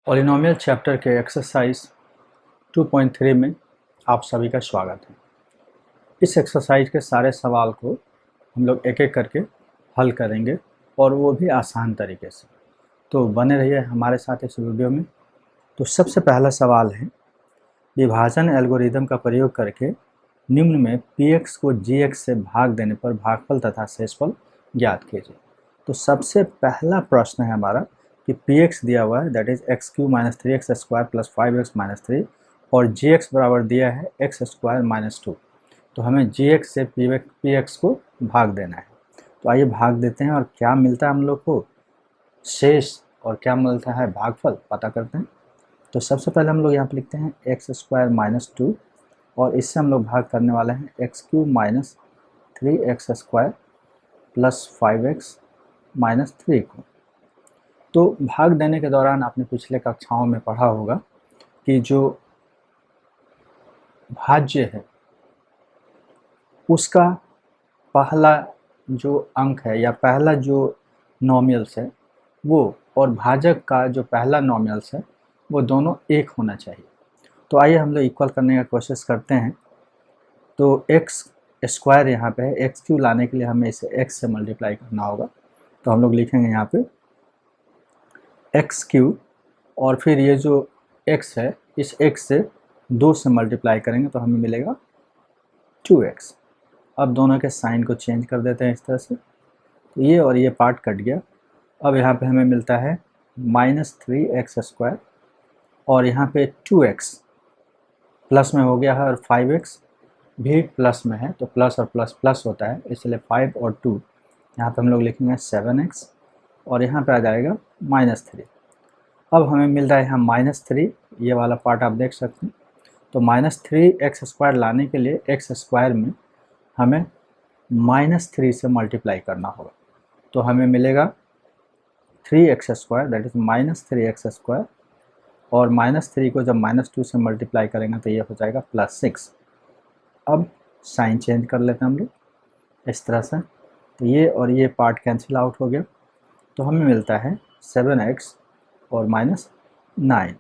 Polynomial chapter के exercise 2.3 में आप सभी का स्वागत है। इस एक्सरसाइज के सारे सवाल को हम लोग एक एक करके हल करेंगे और वो भी आसान तरीके से। तो बने रहिए हमारे साथ इस वीडियो में। तो सबसे पहला सवाल है, विभाजन एल्गोरिदम का प्रयोग करके निम्न में px को gx से भाग देने पर भागफल तथा शेषफल ज्ञात कीजिए। तो सबसे पहला प्रश्न है हमारा कि px दिया हुआ है, that is x Q minus 3x square plus 5x minus 3 और gx बराबर दिया है एक्स स्क्वायर माइनस 2। तो हमें gx से px को भाग देना है। तो आइए भाग देते हैं और क्या मिलता है हम लोग को, शेष, और क्या मिलता है भागफल, पता करते हैं। तो सबसे पहले हम लोग यहाँ पे लिखते हैं एक्स स्क्वायर माइनस 2 और इससे हम लोग भाग करने वाले हैं x cube minus 3x square plus 5x minus 3 को। तो भाग देने के दौरान आपने पिछले कक्षाओं में पढ़ा होगा कि जो भाज्य है उसका पहला जो अंक है या पहला जो नॉमिनल्स है वो और भाजक का जो पहला नॉमिनल्स है वो दोनों एक होना चाहिए। तो आइए हम लोग इक्वल करने का कोशिश करते हैं। तो एक्स स्क्वायर यहाँ पे है, एक्स क्यू लाने के लिए हमें इसे एक्स से मल्टीप्लाई करना होगा। तो हम लोग लिखेंगे यहाँ पे एक्स क्यू और फिर ये जो x है इस x से 2 से मल्टीप्लाई करेंगे तो हमें मिलेगा 2x। अब दोनों के साइन को चेंज कर देते हैं इस तरह से, तो ये और ये पार्ट कट गया। अब यहाँ पे हमें मिलता है माइनस 3x स्क्वायर और यहाँ पे 2x प्लस में हो गया है और 5x भी प्लस में है, तो प्लस और प्लस प्लस होता है, इसलिए 5 और 2 यहाँ पे हम लोग लिखेंगे 7x और यहाँ पे आ जाएगा माइनस 3। अब हमें मिल रहा है यहाँ माइनस 3, ये वाला पार्ट आप देख सकते हैं। तो माइनस 3x स्क्वायर लाने के लिए x स्क्वायर में हमें माइनस 3 से मल्टीप्लाई करना होगा। तो हमें मिलेगा 3x square, that is minus 3x square, और माइनस 3 को जब माइनस 2 से मल्टीप्लाई करेंगे तो ये हो जाएगा प्लस 6। अब साइन चेंज कर लेते हैं हम लोग इस तरह से, तो ये और ये पार्ट कैंसिल आउट हो गया। तो हमें मिलता है 7x और माइनस 9।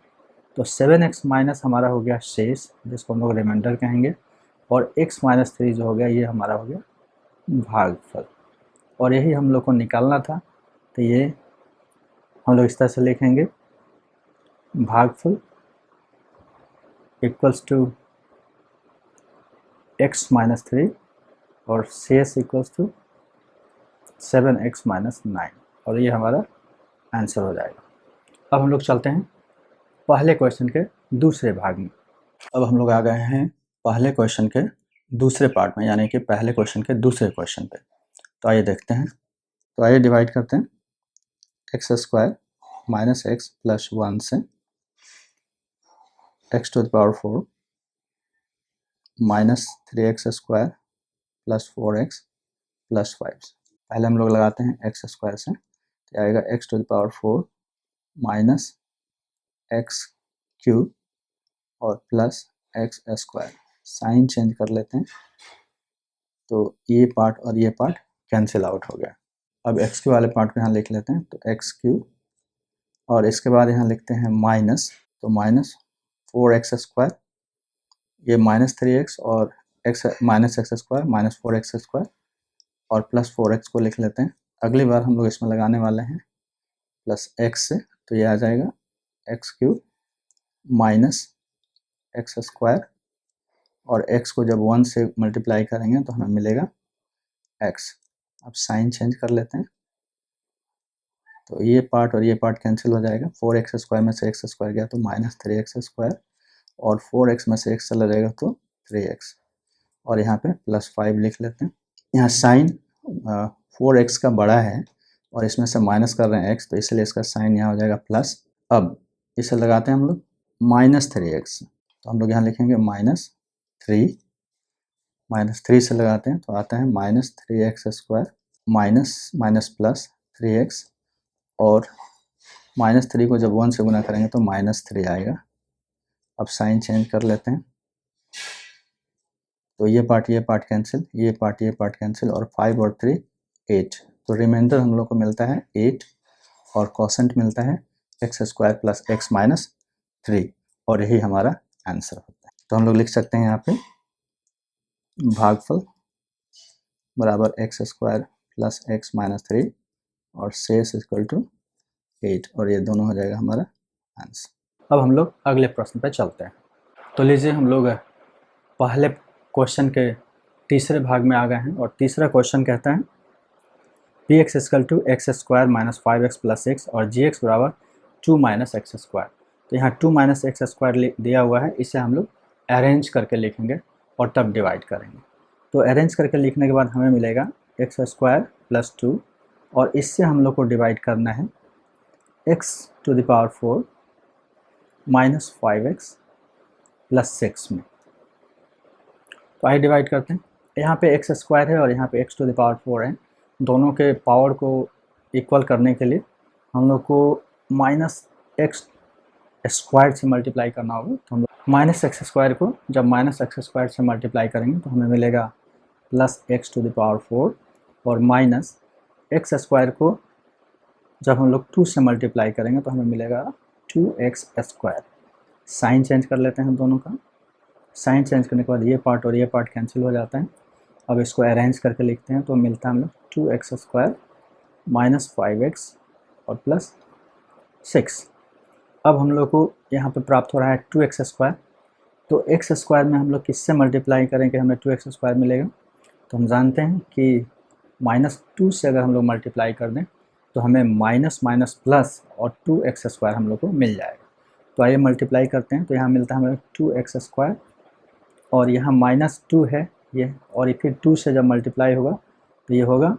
तो 7x माइनस हमारा हो गया शेष, जिसको हम लोग रिमाइंडर कहेंगे, और x माइनस 3 जो हो गया ये हमारा हो गया भागफल। और यही हम लोग को निकालना था, तो ये हम लोग इस तरह से लिखेंगे भागफल इक्वल्स टू x माइनस 3 और शेष इक्वल्स टू 7x माइनस 9, और ये हमारा आंसर हो जाएगा। अब हम लोग चलते हैं पहले क्वेश्चन के दूसरे भाग में। अब हम लोग आ गए हैं पहले क्वेश्चन के दूसरे पार्ट में, यानी कि पहले क्वेश्चन के दूसरे क्वेश्चन पे। तो आइए देखते हैं। तो आइए डिवाइड करते हैं x square minus x plus 1 से x to the power 4 minus 3x square plus 4x plus 5। पहले हम लोग लगाते हैं एक्स स्क्वायर से, तो आएगा x to the power 4 minus x cube और plus x square. Sign change कर लेते हैं, तो ये पार्ट और ये पार्ट कैंसिल आउट हो गया। अब एक्स क्यू वाले पार्ट को यहाँ लिख लेते हैं, तो एक्स क्यू और इसके बाद यहाँ लिखते हैं माइनस, तो माइनस 4x स्क्वायर, ये माइनस 3x और x minus x square minus 4x square और प्लस 4x को लिख लेते हैं। अगली बार हम लोग इसमें लगाने वाले हैं प्लस x से, तो ये आ जाएगा x cube minus x square और x को जब 1 से मल्टीप्लाई करेंगे तो हमें मिलेगा x। अब साइन चेंज कर लेते हैं, तो ये पार्ट और ये पार्ट कैंसिल हो जाएगा। 4x स्क्वायर में से x स्क्वायर गया तो माइनस 3x स्क्वायर और 4x में से x चला जाएगा तो 3x, और यहाँ पे प्लस 5 लिख लेते हैं। यहाँ साइन 4x का बड़ा है और इसमें से माइनस कर रहे हैं x, तो इसलिए इसका साइन यहाँ हो जाएगा प्लस। अब इसे लगाते हैं हम लोग माइनस 3x, तो हम लोग यहाँ लिखेंगे माइनस 3 से लगाते हैं तो आता है minus 3x square minus minus plus 3x, और माइनस 3 को जब 1 से गुना करेंगे तो माइनस 3 आएगा। अब साइन चेंज कर लेते हैं, तो ये पार्ट कैंसिल, ये पार्ट कैंसिल, और 5 और 3 8, तो रिमाइंडर हम लोग को मिलता है 8 और कोसेंट मिलता है x square plus x minus 3 और यही हमारा आंसर होता है। तो हम लोग लिख सकते हैं यहाँ पे भागफल बराबर x square plus x minus 3 और शेष इक्वल टू 8 और ये दोनों हो जाएगा हमारा आंसर। अब हम लोग अगले प्रश्न पे चलते हैं। तो लीजिए हम लोग पहले क्वेश्चन के तीसरे भाग में आ गए हैं और तीसरा क्वेश्चन कहता है P x equal to x square minus 5x plus x और जी एक्स बराबर 2 माइनस एक्स स्क्वायर। तो यहाँ 2 माइनस एक्स स्क्वायर दिया हुआ है, इसे हम लोग अरेंज करके लिखेंगे और तब डिवाइड करेंगे। तो अरेंज करके लिखने के बाद हमें मिलेगा एक्स स्क्वायर प्लस 2 और इससे हम लोग को डिवाइड करना है x to the power 4 minus 5x plus 6 में। तो आइए डिवाइड करते हैं। यहाँ पे एक्स स्क्वायर है और यहाँ पे एक्स टू द पावर 4 है। दोनों के पावर को इक्वल करने के लिए हम लोग को माइनस एक्स स्क्वायर से मल्टीप्लाई करना होगा। तो हम लोग माइनस एक्स स्क्वायर को जब माइनस एक्स स्क्वायर से मल्टीप्लाई करेंगे तो हमें मिलेगा plus x to the power 4 और माइनस एक्स स्क्वायर को जब हम लोग 2 से मल्टीप्लाई करेंगे तो हमें मिलेगा 2x स्क्वायर। साइन चेंज कर लेते हैं दोनों का। साइन चेंज करने के बाद ये पार्ट और ये पार्ट कैंसिल हो जाता है। अब इसको अरेंज करके लिखते हैं तो मिलता है हम लोग 2x स्क्वायर माइनस 5x और प्लस 6। अब हम लोग को यहाँ पे प्राप्त हो रहा है 2x स्क्वायर। तो x स्क्वायर में हम लोग किससे मल्टीप्लाई करें कि हमें 2x स्क्वायर मिलेगा? तो हम जानते हैं कि -2 से अगर हम लोग मल्टीप्लाई कर दें तो हमें माइनस माइनस प्लस और 2x स्क्वायर हम लोग को मिल जाएगा। तो आइए मल्टीप्लाई करते हैं। तो यहाँ मिलता है हमें 2x स्क्वायर और यहाँ -2 है ये, और फिर 2 से जब मल्टीप्लाई होगा तो ये होगा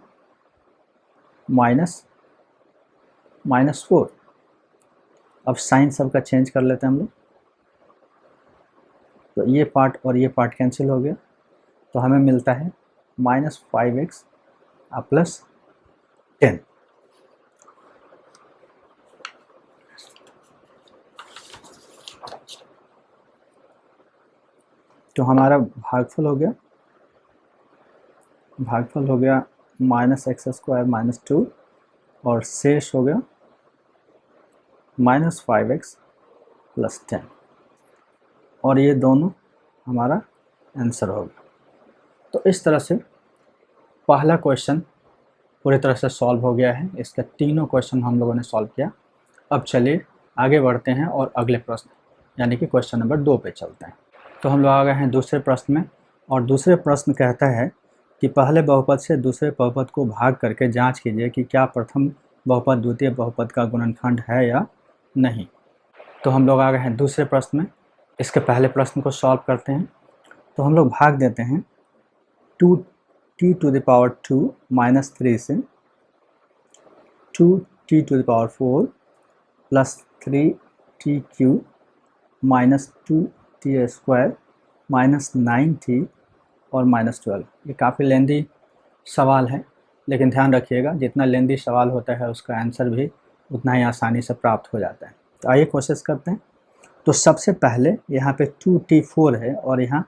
-4। अब साइन सबका चेंज कर लेते हैं हम लोग। तो ये पार्ट और ये पार्ट कैंसिल हो गया तो हमें मिलता है -5x प्लस 10। तो हमारा भागफल हो गया -x स्क्वायर -2 और शेष हो गया -5x प्लस 10 और ये दोनों हमारा आंसर होगा। तो इस तरह से पहला क्वेश्चन पूरी तरह से सॉल्व हो गया है। इसके तीनों क्वेश्चन हम लोगों ने सॉल्व किया। अब चलिए आगे बढ़ते हैं और अगले प्रश्न यानी कि क्वेश्चन नंबर 2 पे चलते हैं। तो हम लोग आ गए हैं दूसरे प्रश्न में और दूसरे प्रश्न कहता है कि पहले बहुपद से दूसरे बहुपद को भाग करके जांच कीजिए कि क्या प्रथम बहुपद द्वितीय बहुपद का गुणनखंड है या नहीं। तो हम लोग आ गए हैं दूसरे प्रश्न में। इसके पहले प्रश्न को सॉल्व करते हैं। तो हम लोग भाग देते हैं 2t to the power 2 minus 3 से 2t to the power 4 plus 3t³ minus 2t square minus 9t और -12। ये काफ़ी लेंदी सवाल है, लेकिन ध्यान रखिएगा जितना लेंदी सवाल होता है उसका आंसर भी उतना ही आसानी से प्राप्त हो जाता है। तो आइए कोशिश करते हैं। तो सबसे पहले यहाँ पे 2t4 है और यहाँ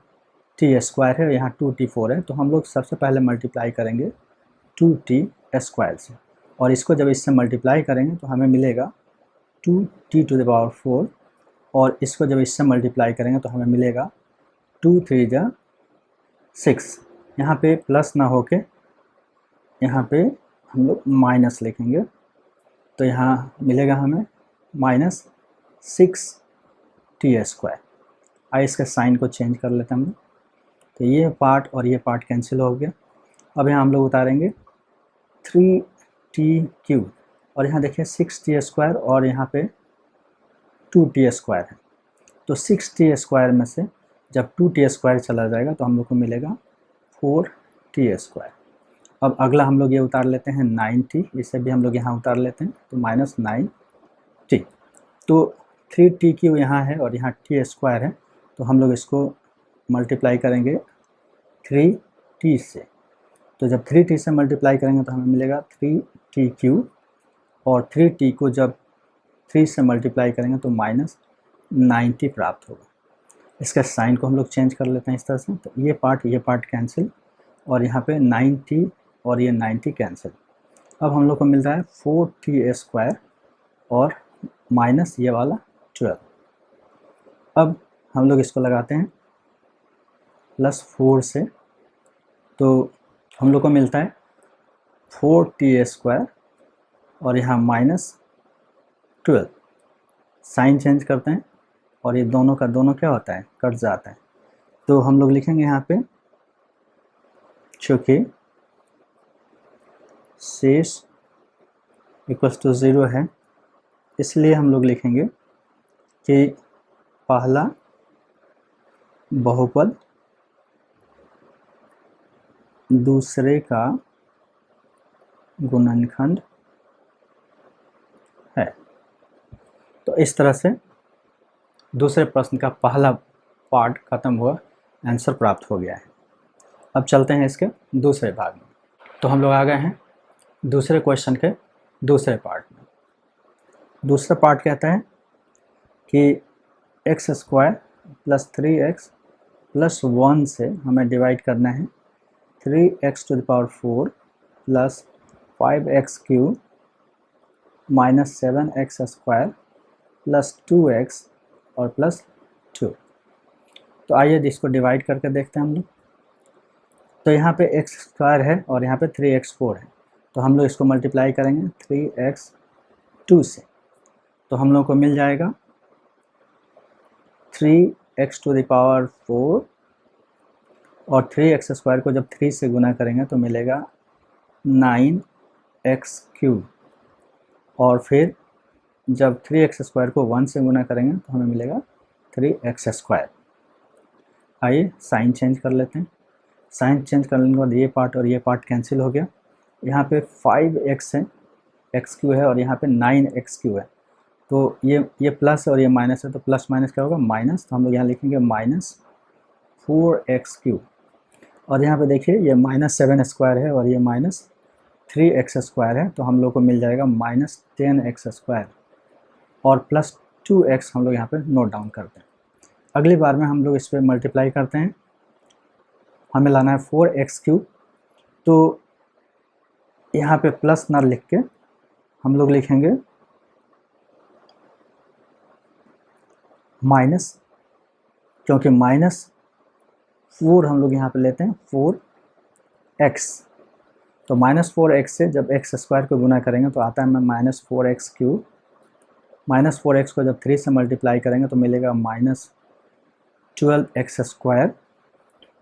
t स्क्वायर है और यहाँ 2t4 है। तो हम लोग सबसे पहले मल्टीप्लाई करेंगे 2t स्क्वायर से और इसको जब इससे मल्टीप्लाई करेंगे तो हमें मिलेगा 2t टू द पावर 4 और इसको जब इससे मल्टीप्लाई करेंगे तो हमें मिलेगा 2 3 जा 6। यहाँ पे प्लस ना होके यहाँ पे हम लोग माइनस लिखेंगे तो यहाँ मिलेगा हमें -6t स्क्वायर। आइए इसके साइन को चेंज कर लेते हैं हम लोग। तो ये पार्ट और ये पार्ट कैंसिल हो गया। अब यहाँ हम लोग उतारेंगे 3t³ और यहाँ देखिए 6t स्क्वायर और यहाँ पे 2t स्क्वायर है। तो 6t स्क्वायर में से जब 2t स्क्वायर चला जाएगा तो हम लोग को मिलेगा 4t स्क्वायर। अब अगला हम लोग ये उतार लेते हैं 9t, इसे भी हम लोग यहाँ उतार लेते हैं तो -9t। तो 3t³ यहाँ है और यहाँ t स्क्वायर है तो हम लोग इसको मल्टीप्लाई करेंगे 3t से। तो जब 3t से मल्टीप्लाई करेंगे तो हमें मिलेगा 3t³ और 3t को जब 3 से मल्टीप्लाई करेंगे तो -90 प्राप्त होगा। इसका साइन को हम लोग चेंज कर लेते हैं इस तरह से। तो ये पार्ट कैंसिल और यहाँ पे 90 और ये 90 कैंसिल। अब हम लोग को मिल रहा है 4t स्क्वायर और माइनस ये वाला 12। अब हम लोग इसको लगाते हैं +4 से, तो हम लोग को मिलता है 4t² और यहाँ -12। साइन चेंज करते हैं और ये दोनों का दोनों क्या होता है, कट जाता है। तो हम लोग लिखेंगे यहाँ पे, चूँकि शेष = 0 है, इसलिए हम लोग लिखेंगे कि पहला बहुपद दूसरे का गुणनखंड है। तो इस तरह से दूसरे प्रश्न का पहला पार्ट खत्म हुआ, आंसर प्राप्त हो गया है। अब चलते हैं इसके दूसरे भाग में। तो हम लोग आ गए हैं दूसरे क्वेश्चन के दूसरे पार्ट में। दूसरा पार्ट कहता है कि x² + 3x + 1 से हमें डिवाइड करना है 3x⁴ + 5x³ - 7x² + 2x और +2। तो आइए इसको डिवाइड करके देखते हैं हम लोग। तो यहाँ पे x² है और यहाँ पे 3x4 है, तो हम लोग इसको मल्टीप्लाई करेंगे 3x2 से, तो हम लोग को मिल जाएगा 3x⁴ और 3x² को जब 3 से गुना करेंगे तो मिलेगा 9x³ और फिर जब 3x² को 1 से गुना करेंगे तो हमें मिलेगा 3x²। आइए साइन चेंज कर लेते हैं। साइन चेंज करने के बाद ये पार्ट और ये पार्ट कैंसिल हो गया। यहाँ पे 5x है, x³ है और यहाँ पे 9x³ है, तो ये प्लस और ये माइनस है, तो प्लस माइनस क्या होगा, माइनस। तो हम लोग यहाँ लिखेंगे -4x³ और यहाँ पे देखिए ये -7² है और ये -3x² है, तो हम लोग को मिल जाएगा -10x² और +2x हम लोग यहाँ पे नोट डाउन करते हैं। अगली बार में हम लोग इस पर मल्टीप्लाई करते हैं, हमें लाना है 4x³, तो यहाँ पे प्लस ना लिख के हम लोग लिखेंगे माइनस, क्योंकि -4 हम लोग यहाँ पे लेते हैं 4x, तो -4x से जब x² को गुना करेंगे तो आता है -4x³ -4x को जब 3 से मल्टीप्लाई करेंगे तो मिलेगा -12x²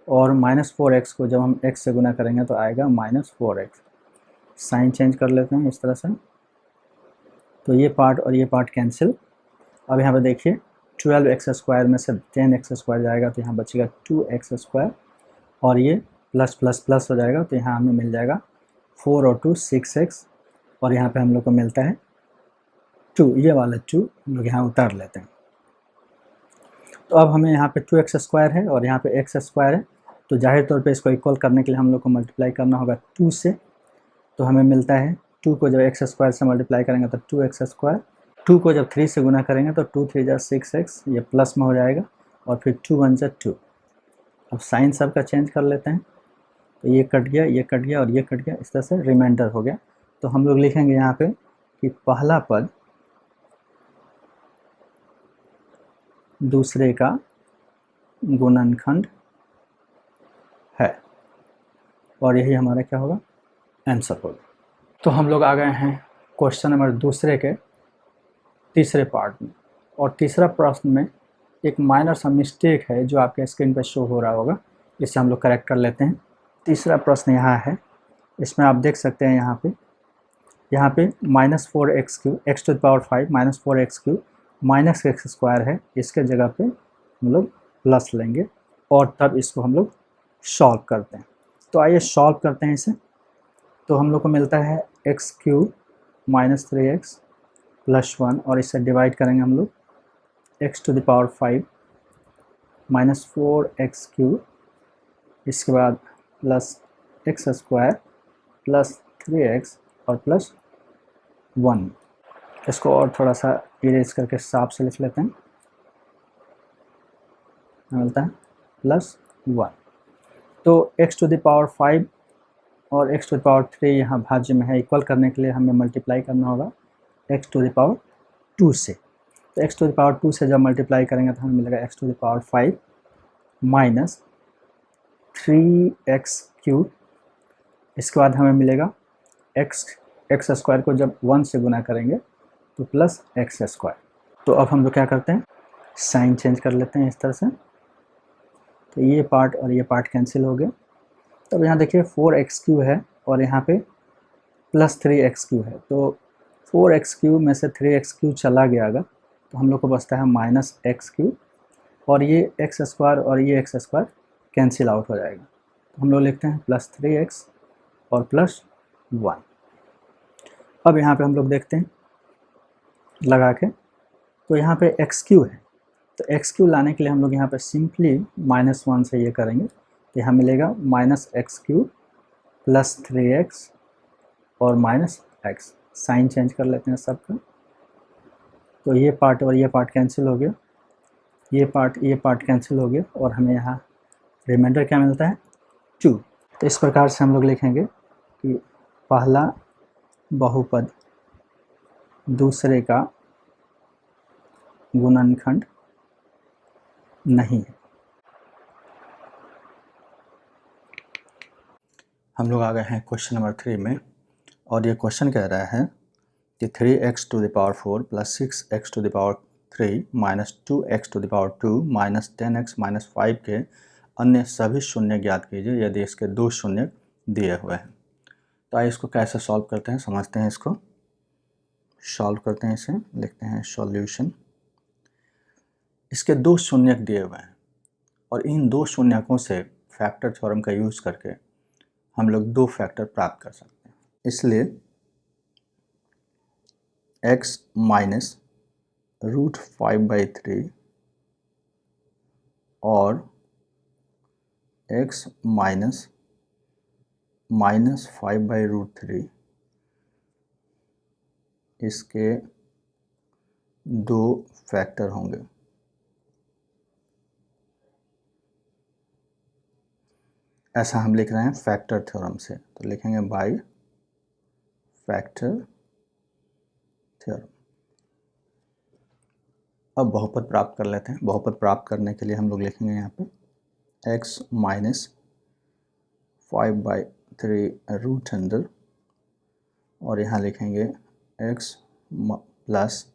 और -4x को जब हम x से गुना करेंगे तो आएगा -4x। साइन चेंज कर लेते हैं इस तरह से, तो ये पार्ट और ये पार्ट कैंसिल। अब यहाँ पे देखिए 12x² में से 10x² जाएगा तो यहाँ बचेगा 2x² और ये प्लस प्लस प्लस हो जाएगा, तो यहाँ हमें मिल जाएगा 4 और 2 6x और यहाँ पे हम लोग को मिलता है 2, ये वाला 2 हम लोग यहाँ उतार लेते हैं। तो अब हमें यहाँ पे 2x² है और यहाँ पे x² है, तो जाहिर तौर पे इसको इक्वल करने के लिए हम लोग को मल्टीप्लाई करना होगा 2 से, तो हमें मिलता है 2 को जब x² से मल्टीप्लाई करेंगे तो 2x², 2 को जब 3 से गुना करेंगे तो 2 3 6x, ये प्लस में हो जाएगा और फिर 2 1 2। अब साइन सबका चेंज कर लेते हैं, तो ये कट गया, ये कट गया और ये कट गया, इस तरह से रिमाइंडर हो गया। तो हम लोग लिखेंगे यहाँ पे कि पहला पद दूसरे का गुणनखंड है और यही हमारा क्या होगा, आंसर होगा। तो हम लोग आ गए हैं क्वेश्चन नंबर दूसरे के तीसरे पार्ट में, और तीसरा प्रश्न में एक माइनर सा मिस्टेक है जो आपके स्क्रीन पर शो हो रहा होगा, इसे हम लोग करेक्ट कर लेते हैं। तीसरा प्रश्न यहाँ है, इसमें आप देख सकते हैं यहाँ पे -4x³ x⁵ -4x³ -x² है, इसके जगह पे हम लोग प्लस लेंगे और तब इसको हम लोग सॉल्व करते हैं। तो आइए सॉल्व करते हैं इसे। तो हम लोग को मिलता है x³ - 3x + 1 और इसे डिवाइड करेंगे हम लोग x⁵ -4x³ इसके बाद +x² +3x और +1। इसको और थोड़ा सा इरेज करके साफ से लिख लेते हैं, मिलता है +1। तो x⁵ और x⁵ यहाँ भाज्य में है, इक्वल करने के लिए हमें मल्टीप्लाई करना होगा x⁵ 2 से। तो एक्स टू द पावर 2 से जब मल्टीप्लाई करेंगे तो हमें मिलेगा x to the power 5 minus 3x³ इसके बाद हमें मिलेगा एक्स स्क्वायर को जब 1 से गुना करेंगे तो प्लस एक्स स्क्वायर। तो अब हम लोग क्या करते हैं, साइन चेंज कर लेते हैं इस तरह से, तो ये पार्ट और ये पार्ट कैंसिल हो गए। तब यहाँ देखिए 4x³ है और यहाँ पे प्लस 3x³ है, तो 4x³ में से 3x³ चला गया अगर, तो हम लोग को बचता है माइनस x³ और ये एक्स स्क्वायर और ये एक्स स्क्वायर कैंसिल आउट हो जाएगा। तो हम लोग लिखते हैं प्लस 3x और प्लस 1। अब यहाँ पे हम लोग देखते हैं लगा के, तो यहाँ पे x³ है, तो x³ लाने के लिए हम लोग यहाँ पे सिंपली -1 से ये करेंगे, तो यहाँ मिलेगा -x³ प्लस 3x और माइनस x। साइन चेंज कर लेते हैं सबका, तो ये पार्ट और ये पार्ट कैंसिल हो गया, ये पार्ट कैंसिल हो गया और हमें यहाँ रिमाइंडर क्या मिलता है 2। तो इस प्रकार से हम लोग लिखेंगे कि पहला बहुपद दूसरे का गुणनखंड नहीं है। हम लोग आ गए हैं क्वेश्चन नंबर 3 में, और ये क्वेश्चन कह रहा है कि 3x to the power 4 plus 6x to the power 3 minus 2x to the power 2 minus 10x minus 5 के अन्य सभी शून्य ज्ञात कीजिए यदि इसके 2 शून्य दिए हुए हैं। तो आइए इसको कैसे सॉल्व करते हैं, समझते हैं। इसको सॉल्व करते हैं, इसे लिखते हैं सॉल्यूशन। इसके 2 शून्यक दिए हुए हैं और इन 2 शून्यकों से फैक्टर थ्योरम का यूज़ करके हम लोग 2 फैक्टर प्राप्त कर सकते हैं। इसलिए x माइनस √5/3 और x माइनस -5/√3 इसके 2 फैक्टर होंगे। ऐसा हम लिख रहे हैं फैक्टर थ्योरम से, तो लिखेंगे बाय फैक्टर थ्योरम। अब बहुपद प्राप्त कर लेते हैं। बहुपद प्राप्त करने के लिए हम लोग लिखेंगे यहाँ पे x माइनस 5/3 और यहाँ लिखेंगे x प्लस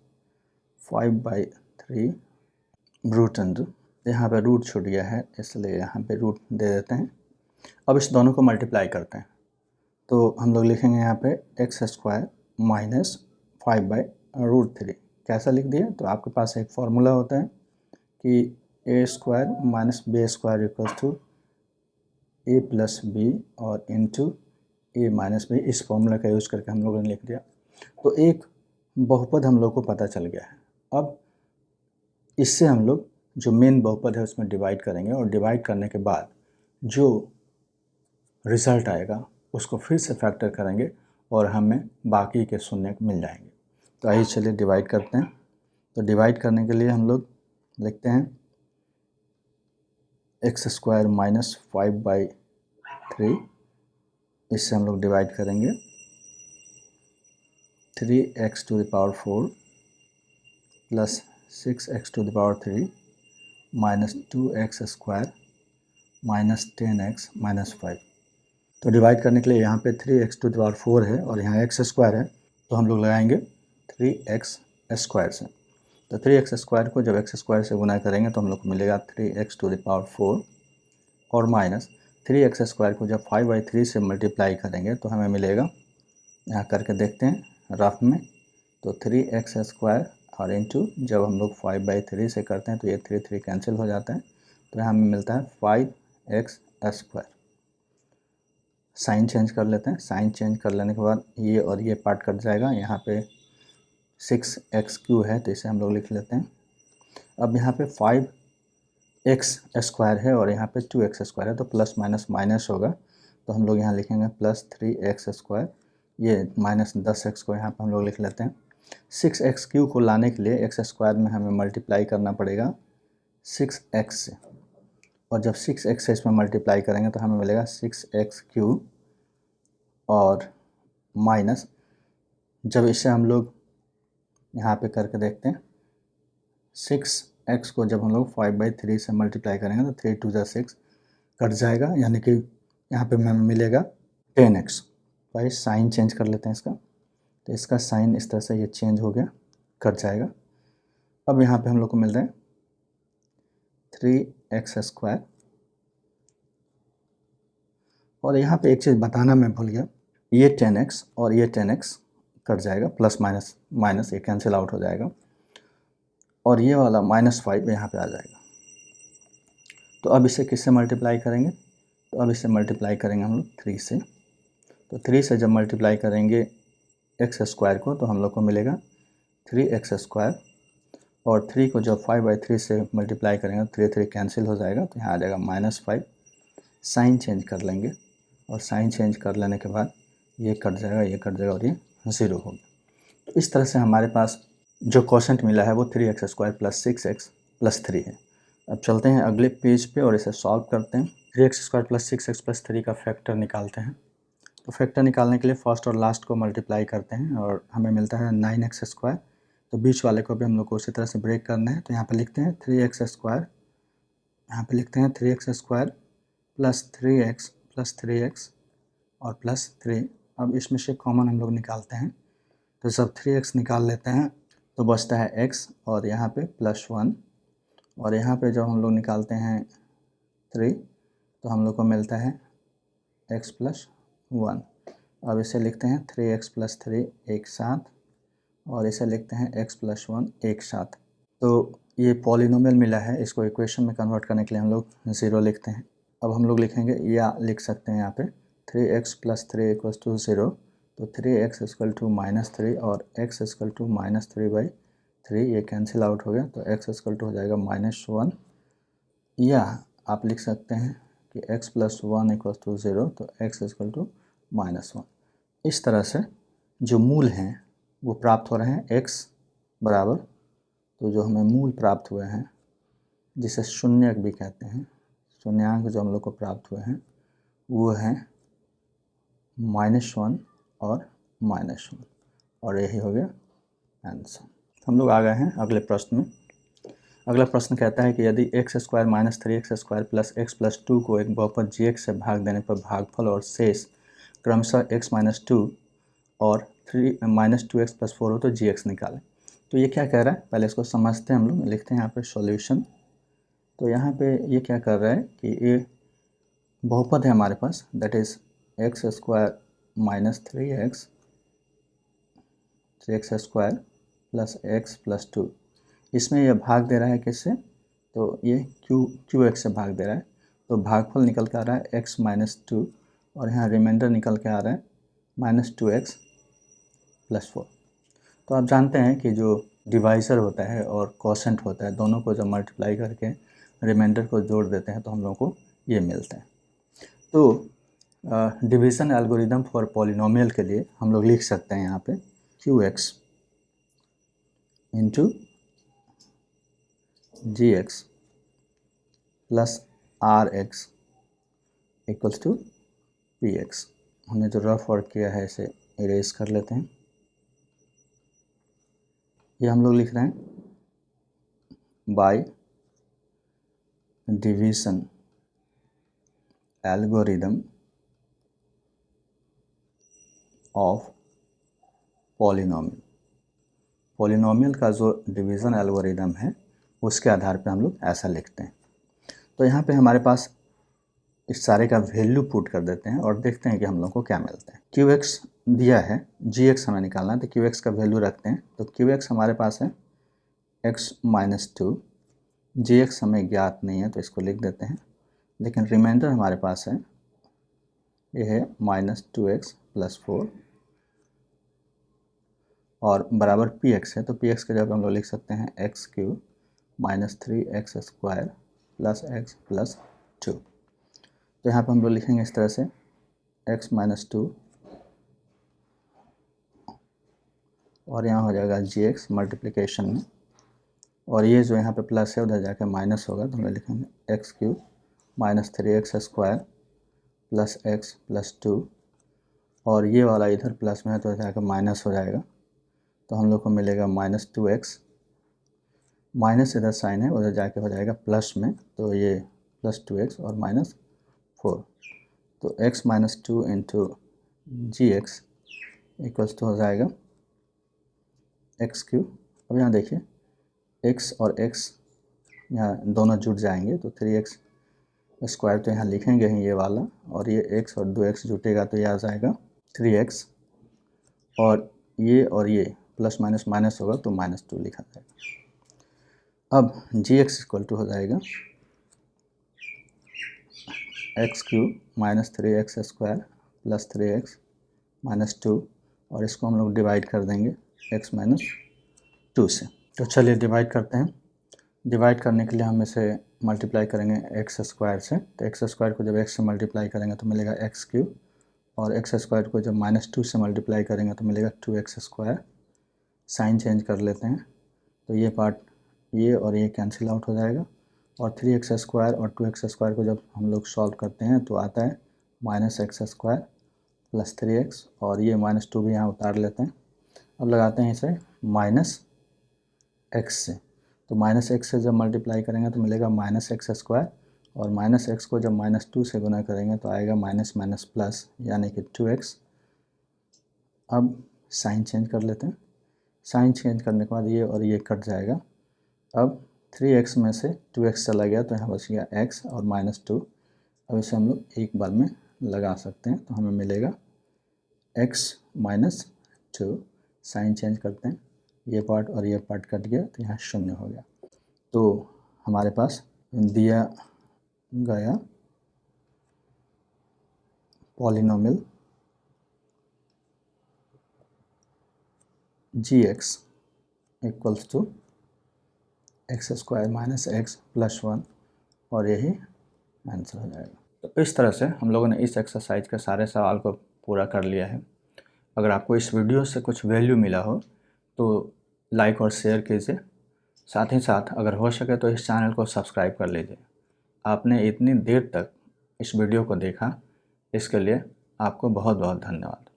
5/3 यहाँ पे रूट छूट गया है इसलिए यहाँ पे रूट दे देते हैं। अब इस दोनों को मल्टीप्लाई करते हैं, तो हम लोग लिखेंगे यहाँ पे x² माइनस 5/√3। कैसा लिख दिया, तो आपके पास एक फॉर्मूला होता है कि a² minus b² equals to a plus b और इंटू a माइनस बी। इस फॉर्मूला का यूज़ करके हम लोगों ने लिख दिया। तो एक बहुपद हम लोग को पता चल गया है। अब इससे हम लोग जो मेन बहुपद है उसमें डिवाइड करेंगे और डिवाइड करने के बाद जो रिज़ल्ट आएगा उसको फिर से फैक्टर करेंगे और हमें बाकी के शून्य मिल जाएंगे। तो आइए चलिए डिवाइड करते हैं। तो डिवाइड करने के लिए हम लोग लिखते हैं x² माइनस 5/3, इससे हम लोग डिवाइड करेंगे 3x to the power 4 plus 6x to the power 3 minus 2x² minus 10x minus 5। तो डिवाइड करने के लिए यहाँ पे 3x टू द पावर 4 है और यहाँ x² है, तो हम लोग लगाएंगे 3x² से। तो 3x² को जब x² से गुना करेंगे तो हम लोग को मिलेगा 3x टू द पावर 4 और माइनस 3x² को जब 5/3 से मल्टीप्लाई करेंगे तो हमें मिलेगा, यहाँ करके देखते हैं रफ में, तो 3x² और इंटू जब हम लोग 5/3 से करते हैं तो ये 3 कैंसिल हो जाता है, तो यहाँ हमें मिलता है 5x²। साइन चेंज कर लेते हैं। साइन चेंज कर लेने के बाद ये और ये पार्ट कट जाएगा। यहाँ पे 6x³ है तो इसे हम लोग लिख लेते हैं। अब यहाँ पे 5x² है और यहाँ पे 2x² है, तो प्लस माइनस माइनस होगा, तो हम लोग यहाँ लिखेंगे प्लस 3x²। ये माइनस 10x को यहाँ पे हम लोग लिख लेते हैं। 6x³ को लाने के लिए x² में हमें मल्टीप्लाई करना पड़ेगा 6x से, और जब 6x से इसमें मल्टीप्लाई करेंगे तो हमें मिलेगा 6x³ और माइनस जब इसे हम लोग यहाँ पे करके देखते हैं। 6x को जब हम लोग 5/3 से मल्टीप्लाई करेंगे तो 3 2 6 कट जाएगा, यानी कि यहाँ पे हमें मिलेगा 10x। भाई साइन चेंज कर लेते हैं इसका, तो इसका साइन इस तरह से ये चेंज हो गया, कट जाएगा। अब यहाँ पे हम लोग को मिल रहा है 3x²। और यहाँ पे एक चीज़ बताना मैं भूल गया, ये 10x और ये 10x कट जाएगा, प्लस माइनस माइनस ये कैंसिल आउट हो जाएगा, और ये वाला -5 यहाँ पे आ जाएगा। तो अब इसे किससे मल्टीप्लाई करेंगे, तो अब इसे मल्टीप्लाई करेंगे हम लोग 3 से। तो 3 से जब मल्टीप्लाई करेंगे x² को तो हम लोग को मिलेगा 3x², और 3 को जब 5/3 से मल्टीप्लाई करेंगे तो 3 कैंसिल हो जाएगा, तो यहाँ आ जाएगा -5। साइन चेंज कर लेंगे, और साइन चेंज कर लेने के बाद ये कट जाएगा, ये कट जाएगा, और ये 0 हो गया। तो इस तरह से हमारे पास जो क्वोशेंट मिला है वो 3x² + 6x + 3 है। अब चलते हैं अगले पेज पे और इसे सॉल्व करते हैं। 3x² + 6x + 3 का फैक्टर निकालते हैं। तो फैक्टर निकालने के लिए फर्स्ट और लास्ट को मल्टीप्लाई करते हैं और हमें मिलता है 9x²। तो बीच वाले को भी हम लोग को उसी तरह से ब्रेक करना है। तो यहाँ पे लिखते हैं 3x², यहाँ पे लिखते हैं 3x² + 3x + 3x और +3। अब इसमें से कॉमन हम लोग निकालते हैं, तो जब 3x निकाल लेते हैं तो बचता है x, और यहाँ पे +1, और यहाँ पे जब हम लोग निकालते हैं 3 तो हम लोग को मिलता है x + 1। अब इसे लिखते हैं 3x + 3 एक साथ, और इसे लिखते हैं x + 1 एक साथ। तो ये पॉलिनोमियल मिला है, इसको इक्वेशन में कन्वर्ट करने के लिए हम लोग 0 लिखते हैं। अब हम लोग लिखेंगे, या लिख सकते हैं यहाँ पे 3x + 3 = 0। तो 3x = -3 और x = -3/3, ये कैंसिल आउट हो गया, तो x = हो जाएगा -1। या आप लिख सकते हैं कि x + 1 = 0, तो x = -1। इस तरह से जो मूल हैं वो प्राप्त हो रहे हैं x बराबर, तो जो हमें मूल प्राप्त हुए हैं जिसे शून्यक भी कहते हैं, शून्यांक जो हम लोग को प्राप्त हुए हैं वो हैं -1 और -1, और यही हो गया आंसर। हम लोग आ गए हैं अगले प्रश्न में। अगला प्रश्न कहता है कि यदि x² - 3x² + x + 2 को एक बहुपद gx से भाग देने पर भागफल और शेष क्रमशः x - 2 और 2x + 4 हो तो gx निकालें। तो ये क्या कह रहा है, पहले इसको समझते हैं हम लोग। लिखते हैं यहाँ पे सॉल्यूशन। तो यहाँ पे ये क्या कर रहा है कि ये बहुपद है हमारे पास, that is x² - 3x + x + 2। इसमें यह भाग दे रहा है किससे, तो ये QX से भाग दे रहा है। तो भागफल निकल के आ रहा है x - 2, और यहाँ रिमाइंडर निकल के आ रहा है -2x + 4। तो आप जानते हैं कि जो डिवाइज़र होता है और क्वोशेंट होता है, दोनों को जब मल्टीप्लाई करके रिमाइंडर को जोड़ देते हैं तो हम लोगों को ये मिलता है। तो डिवीज़न एल्गोरिदम फॉर पॉलिनोमियल के लिए हम लोग लिख सकते हैं यहाँ पे QX * GX + RX = PX। हमने जो रफ वर्क किया है इसे इरेज कर लेते हैं। ये हम लोग लिख रहे हैं by division algorithm of polynomial. Polynomial का जो डिवीज़न एल्गोरिदम है उसके आधार पे हम लोग ऐसा लिखते हैं। तो यहाँ पे हमारे पास इस सारे का वैल्यू पुट कर देते हैं और देखते हैं कि हम लोग को क्या मिलता है। QX दिया है, GX हमें निकालना है, तो QX का वैल्यू रखते हैं। तो QX हमारे पास है x - 2, GX हमें ज्ञात नहीं है तो इसको लिख देते हैं, लेकिन रिमाइंडर हमारे पास है, ये है -2x + 4 और बराबर PX है। तो PX के जगह हम लोग लिख सकते हैं x³ - 3x² + x + 2। तो यहाँ पर हम लोग लिखेंगे इस तरह से x - 2 और यहाँ हो जाएगा GX मल्टीप्लिकेशन में, और ये जो यहाँ पे प्लस है उधर जाकर माइनस होगा, तो हम लोग लिखेंगे x³ - 3x² + x + 2, और ये वाला इधर प्लस में है तो जाकर माइनस हो जाएगा। तो हम लोग को मिलेगा -2x, माइनस इधर साइन है उधर जाके हो जाएगा प्लस में, तो ये +2x और -4, तो x - 2 into gx equals to हो जाएगा x3। अब यहाँ देखिए x और x यहाँ दोनों जुड़ जाएंगे तो 3x स्क्वायर तो यहाँ लिखेंगे ही ये वाला, और ये x और 2x जुटेगा तो ये आ जाएगा 3x, और ये प्लस माइनस माइनस होगा तो -2 लिखा जाएगा। अब gx इक्वल टू हो जाएगा x³ - 3x square plus 3x -2, और इसको हम लोग डिवाइड कर देंगे x - 2 से। तो चलिए डिवाइड करते हैं। डिवाइड करने के लिए हम इसे मल्टीप्लाई करेंगे x स्क्वायर से, तो x स्क्वायर को जब x से मल्टीप्लाई करेंगे तो मिलेगा x³, और x स्क्वायर को जब -2 से मल्टीप्लाई करेंगे तो मिलेगा 2x स्क्वायर। साइन चेंज कर लेते हैं तो ये पार्ट ये और ये कैंसिल आउट हो जाएगा, और 3x स्क्वायर और 2x स्क्वायर को जब हम लोग सॉल्व करते हैं तो आता है -x स्क्वायर प्लस 3x, और ये -2 भी यहाँ उतार लेते हैं। अब लगाते हैं इसे -x से, तो -x से जब मल्टीप्लाई करेंगे तो मिलेगा -x स्क्वायर, और -x को जब -2 से गुना करेंगे तो आएगा माइनस माइनस प्लस यानी कि 2x। अब साइन चेंज कर लेते हैं। साइन चेंज करने के बाद ये और ये कट जाएगा। अब 3x में से 2x चला गया तो यहाँ बच गया x और -2। अब इसे हम लोग एक बार में लगा सकते हैं, तो हमें मिलेगा x - 2। साइन चेंज करते हैं, ये पार्ट और ये पार्ट कट गया तो यहाँ 0 हो गया। तो हमारे पास दिया गया polynomial gx equals to x² - x + 1, और यही आंसर हो जाएगा। तो इस तरह से हम लोगों ने इस एक्सरसाइज के सारे सवाल को पूरा कर लिया है। अगर आपको इस वीडियो से कुछ वैल्यू मिला हो तो लाइक और शेयर कीजिए, साथ ही साथ अगर हो सके तो इस चैनल को सब्सक्राइब कर लीजिए। आपने इतनी देर तक इस वीडियो को देखा, इसके लिए आपको बहुत बहुत धन्यवाद।